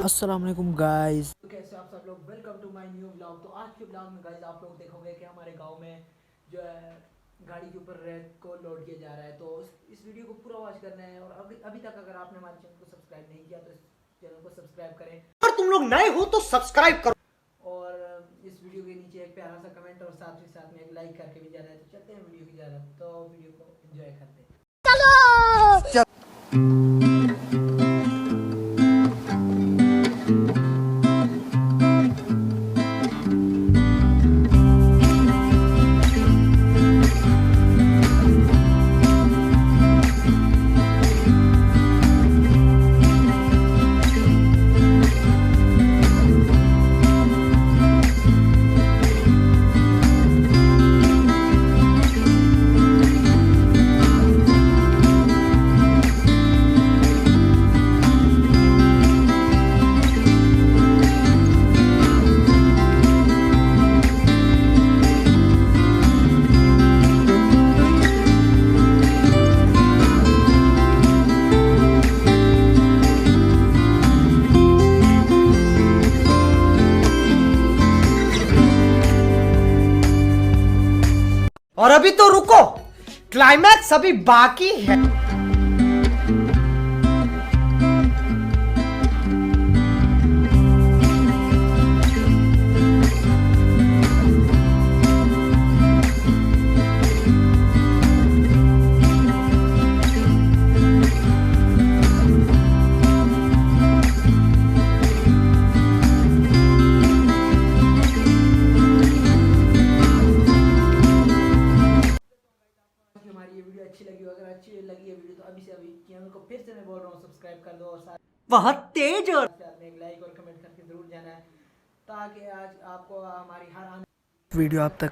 अस्सलाम वालेकुम गाइस। तो कैसे आप सब लोग, welcome to my new vlog. तो आज के व्लॉग में गाइस आप लोग देखोगे कि हमारे गांव में जो है गाड़ी के ऊपर रेत को लोड किया जा रहा है। तो इस वीडियो को पूरा वॉच करना है। और अभी तक अगर आपने हमारे चैनल को सब्सक्राइब नहीं किया तो इस चैनल को सब्सक्राइब करें। अगर तुम लोग नए हो तो सब्सक्राइब करो और इस वीडियो के नीचे एक प्यारा सा कमेंट और साथ ही साथ में एक लाइक करके भी जाना है। तो चलते हैं वीडियो की तरफ, तो वीडियो को एंजॉय करते हैं। और अभी तो रुको, क्लाइमैक्स अभी बाकी है। हमारी ये वीडियो अच्छी लगी हो, अगर अच्छी लगी है वीडियो तो अभी से अभी चैनल को फिर से मैं बोल रहा हूँ सब्सक्राइब कर दो और साथ बहुत तेज और में एक लाइक और कमेंट करके जरूर जाना है, ताकि आज आपको हमारी हर आने वीडियो आप तक